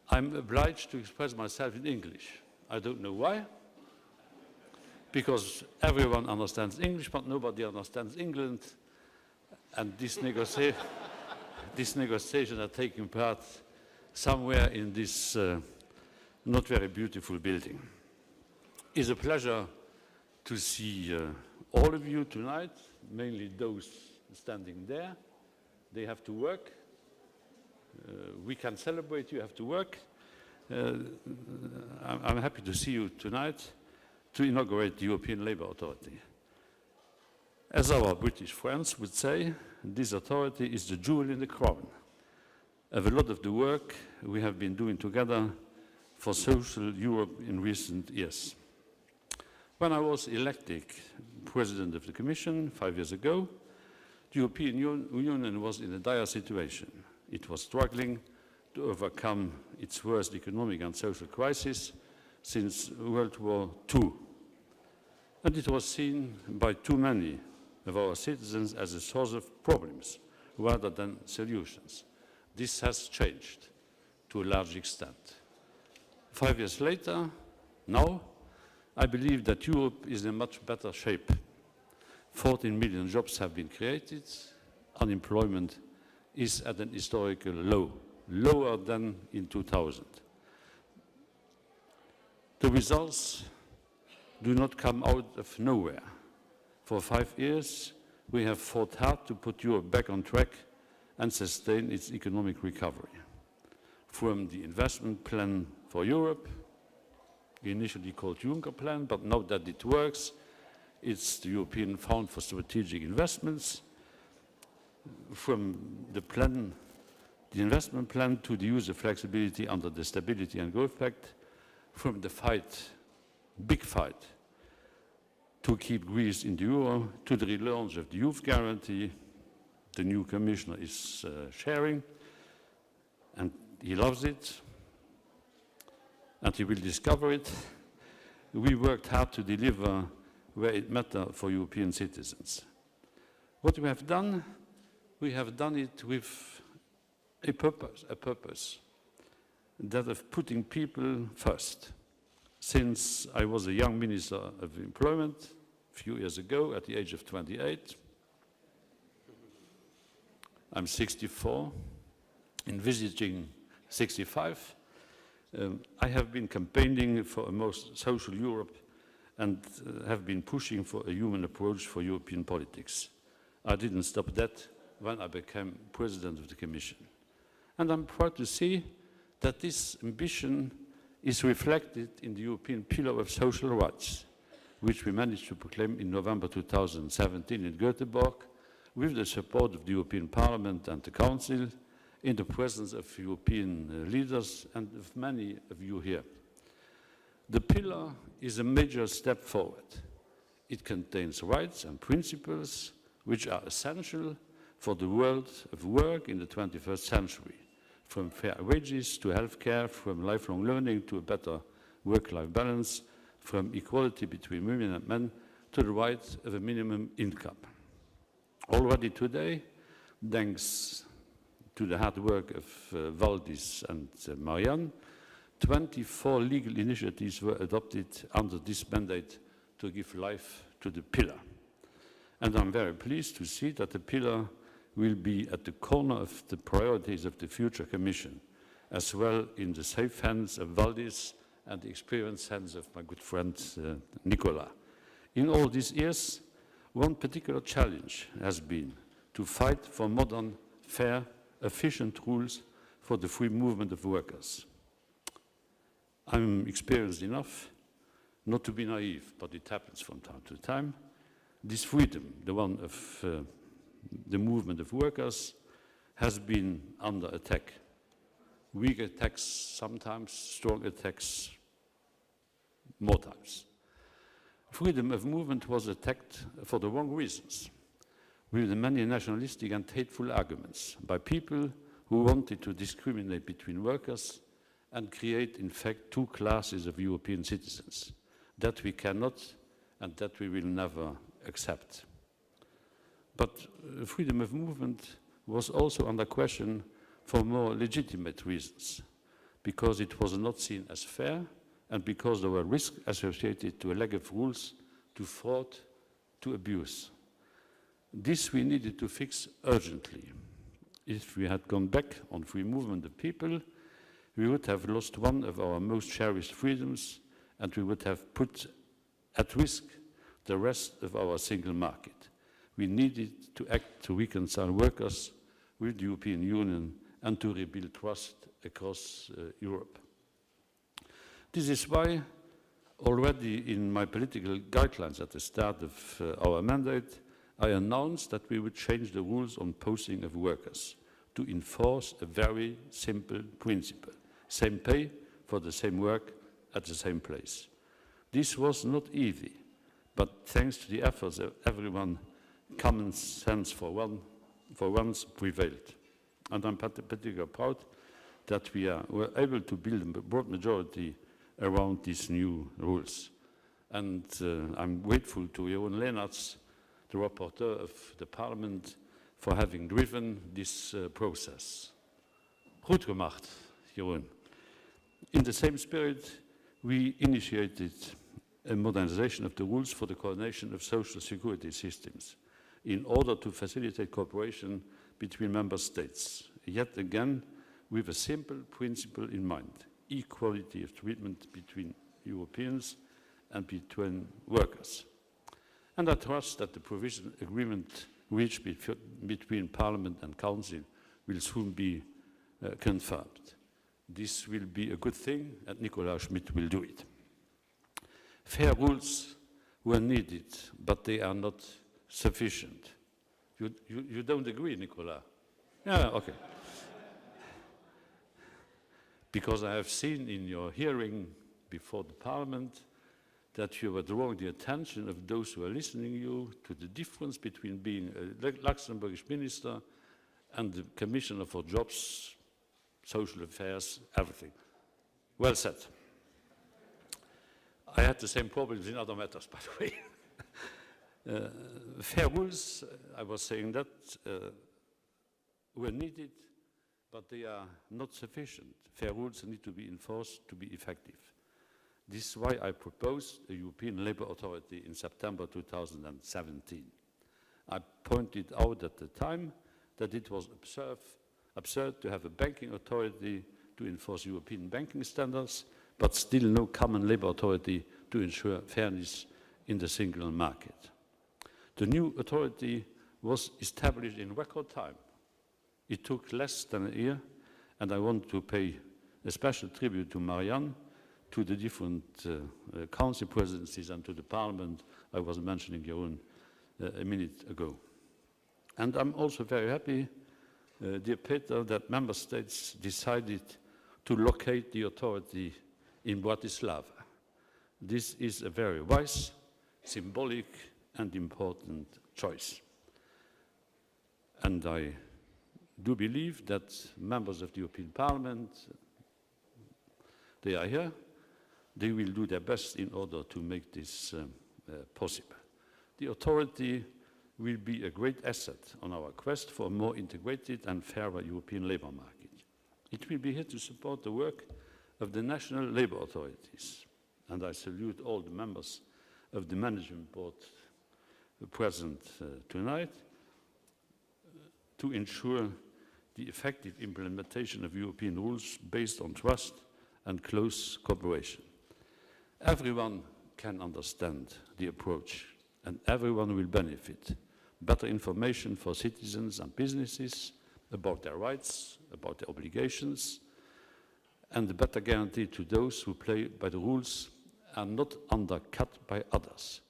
I'm obliged to express myself in English. I don't know why, because everyone understands English, but nobody understands England, and these negotiations are taking part somewhere in this not very beautiful building. It's a pleasure to see all of you tonight, mainly those standing there. They have to work. We can celebrate, you have to work. I'm happy to see you tonight to inaugurate the European Labour Authority. As our British friends would say, this authority is the jewel in the crown of a lot of the work we have been doing together for social Europe in recent years. When I was elected President of the Commission 5 years ago, the European Union was in a dire situation. It was struggling to overcome its worst economic and social crisis since World War II. And it was seen by too many of our citizens as a source of problems rather than solutions. This has changed to a large extent. 5 years later, now, I believe that Europe is in much better shape. 14 million jobs have been created. Unemployment is at an historical low, lower than in 2000. The results do not come out of nowhere. For 5 years, we have fought hard to put Europe back on track and sustain its economic recovery. From the investment plan for Europe, initially called Juncker plan, but now that it works, it's the European Fund for Strategic Investments. From the investment plan to the use of flexibility under the Stability and Growth Pact, from the fight, big fight, to keep Greece in the euro, to the relaunch of the Youth Guarantee. The new commissioner is sharing, and he loves it, and he will discover it. We worked hard to deliver where it mattered for European citizens. What we have done it with a purpose, that of putting people first. Since I was a young Minister of Employment a few years ago at the age of 28, I'm 64, envisaging 65. I have been campaigning for a more social Europe and have been pushing for a human approach for European politics. I didn't stop that when I became President of the Commission. And I'm proud to see that this ambition is reflected in the European Pillar of Social Rights, which we managed to proclaim in November 2017 in Göteborg, with the support of the European Parliament and the Council, in the presence of European leaders and of many of you here. The pillar is a major step forward. It contains rights and principles which are essential for the world of work in the 21st century, from fair wages to healthcare, from lifelong learning to a better work-life balance, from equality between women and men to the right of a minimum income. Already today, thanks to the hard work of Valdis and Marianne, 24 legal initiatives were adopted under this mandate to give life to the pillar. And I'm very pleased to see that the pillar will be at the corner of the priorities of the future Commission, as well in the safe hands of Valdis and the experienced hands of my good friend Nicola. In all these years, one particular challenge has been to fight for modern, fair, efficient rules for the free movement of workers. I'm experienced enough not to be naive, but it happens from time to time. This freedom, the one of the movement of workers, has been under attack. Weak attacks sometimes, strong attacks more times. Freedom of movement was attacked for the wrong reasons, with the many nationalistic and hateful arguments by people who wanted to discriminate between workers and create, in fact, two classes of European citizens. That we cannot and that we will never accept. But freedom of movement was also under question for more legitimate reasons. because it was not seen as fair and because there were risks associated to a lack of rules, to fraud, to abuse. This we needed to fix urgently. If we had gone back on free movement of people, we would have lost one of our most cherished freedoms, and we would have put at risk the rest of our single market. We needed to act to reconcile workers with the European Union and to rebuild trust across Europe. This is why already in my political guidelines at the start of our mandate, I announced that we would change the rules on posting of workers to enforce a very simple principle: same pay for the same work at the same place. This was not easy, but thanks to the efforts of everyone, common sense for once prevailed. And I'm particularly proud that we were able to build a broad majority around these new rules. And I'm grateful to Jeroen Leenaerts, the rapporteur of the Parliament, for having driven this process. Goed gemacht, Jeroen. In the same spirit, we initiated a modernization of the rules for the coordination of social security systems in order to facilitate cooperation between member states, yet again with a simple principle in mind: equality of treatment between Europeans and between workers. And I trust that the provisional agreement reached between Parliament and Council will soon be confirmed. This will be a good thing, and Nicolas Schmit will do it. Fair rules were needed, but they are not sufficient. You don't agree, Nicolas? Yeah, okay. Because I have seen in your hearing before the Parliament that you were drawing the attention of those who are listening to you to the difference between being a Luxembourgish minister and the Commissioner for Jobs, Social Affairs, everything. Well said. I had the same problems in other matters, by the way. Fair rules, I was saying that, were needed, but they are not sufficient. Fair rules need to be enforced to be effective. This is why I proposed a European Labour Authority in September 2017. I pointed out at the time that it was absurd to have a banking authority to enforce European banking standards, but still no common labour authority to ensure fairness in the single market. The new authority was established in record time. It took less than a year, and I want to pay a special tribute to Marianne, to the different council presidencies, and to the Parliament. I was mentioning Jeroen a minute ago. And I'm also very happy, dear Peter, that member states decided to locate the authority in Bratislava. This is a very wise, symbolic, and important choice. And I do believe that members of the European Parliament, they are here, they will do their best in order to make this possible. The authority will be a great asset on our quest for a more integrated and fairer European labour market. It will be here to support the work of the national labour authorities, and I salute all the members of the management board present tonight, to ensure the effective implementation of European rules based on trust and close cooperation. Everyone can understand the approach, and everyone will benefit. Better information for citizens and businesses about their rights, about their obligations, and a better guarantee to those who play by the rules and not undercut by others.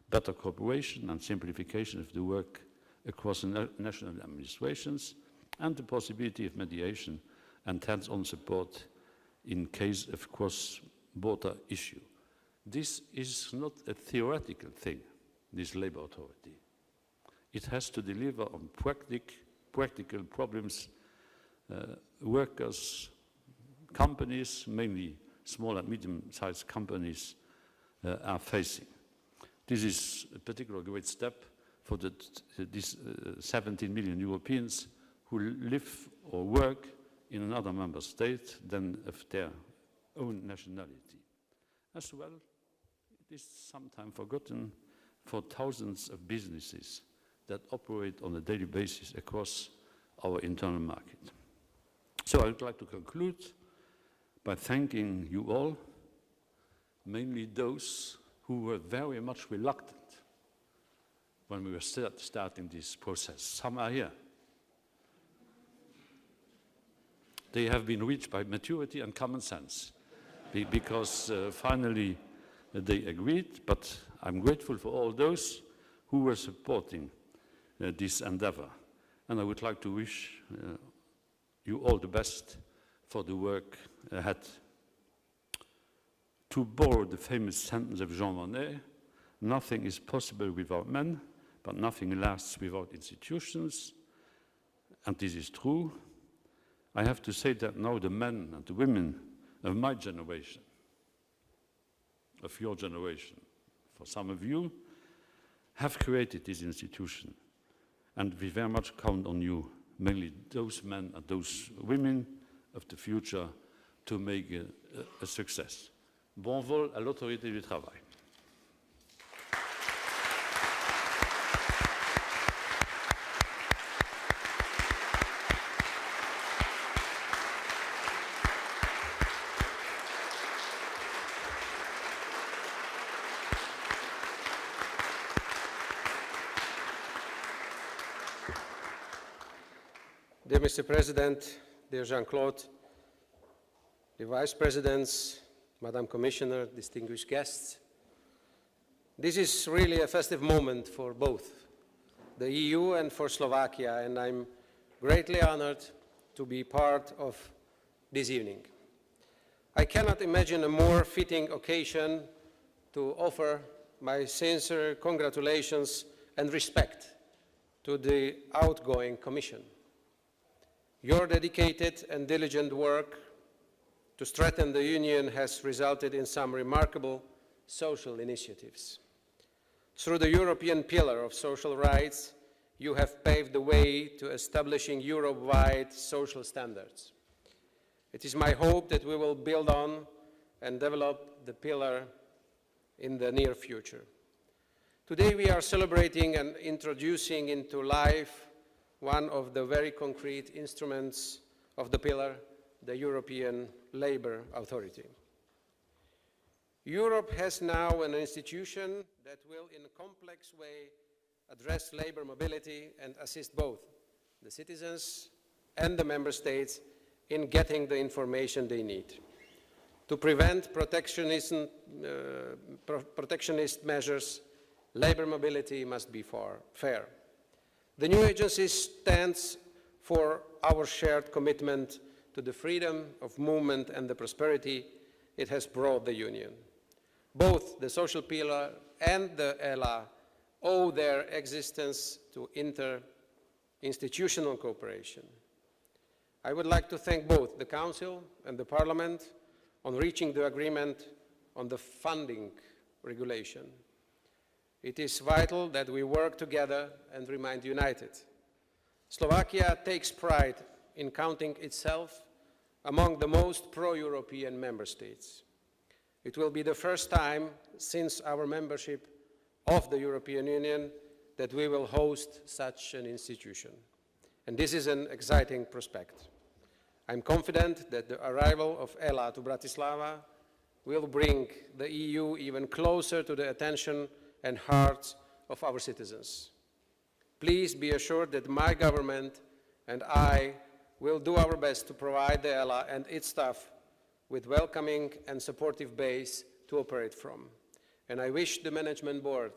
Better cooperation and simplification of the work across national administrations, and the possibility of mediation and hands-on support in case of cross-border issue. This is not a theoretical thing, this labour authority. It has to deliver on practical problems workers, companies, mainly small and medium-sized companies, are facing. This is a particular great step for these 17 million Europeans who live or work in another member state than of their own nationality. As well, it is sometimes forgotten for thousands of businesses that operate on a daily basis across our internal market. So I would like to conclude by thanking you all, mainly those who were very much reluctant when we were starting this process. Some are here. They have been reached by maturity and common sense because finally they agreed, but I'm grateful for all those who were supporting this endeavor. And I would like to wish you all the best for the work ahead. To borrow the famous sentence of Jean Monnet, nothing is possible without men, but nothing lasts without institutions. And this is true. I have to say that now the men and the women of my generation, of your generation, for some of you, have created this institution. And we very much count on you, mainly those men and those women of the future, to make a success. Bon vol à l'autorité du travail. Dear Mr. President, dear Jean-Claude, dear Vice Presidents, Madam Commissioner, distinguished guests, this is really a festive moment for both the EU and for Slovakia, and I'm greatly honored to be part of this evening. I cannot imagine a more fitting occasion to offer my sincere congratulations and respect to the outgoing Commission. Your dedicated and diligent work to strengthen the Union has resulted in some remarkable social initiatives. Through the European Pillar of Social Rights, you have paved the way to establishing Europe-wide social standards. It is my hope that we will build on and develop the pillar in the near future. Today we are celebrating and introducing into life one of the very concrete instruments of the pillar, the European Labour Authority. Europe has now an institution that will, in a complex way, address labour mobility and assist both the citizens and the member states in getting the information they need. To prevent protectionist measures, labour mobility must be fair. The new agency stands for our shared commitment to the freedom of movement and the prosperity it has brought the Union. Both the social pillar and the ELA owe their existence to interinstitutional cooperation. I would like to thank both the Council and the Parliament on reaching the agreement on the funding regulation. It is vital that we work together and remain united. Slovakia takes pride in counting itself among the most pro-European member states. It will be the first time since our membership of the European Union that we will host such an institution. And this is an exciting prospect. I'm confident that the arrival of ELA to Bratislava will bring the EU even closer to the attention and hearts of our citizens. Please be assured that my government and I will do our best to provide the ELA and its staff with welcoming and supportive base to operate from. And I wish the Management Board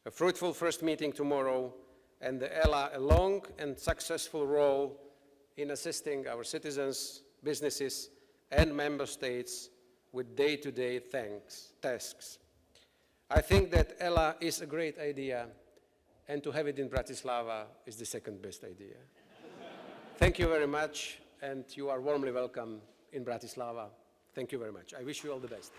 a fruitful first meeting tomorrow and the ELA a long and successful role in assisting our citizens, businesses, and member states with day-to-day tasks. I think that ELA is a great idea, and to have it in Bratislava is the second best idea. Thank you very much, and you are warmly welcome in Bratislava. Thank you very much. I wish you all the best.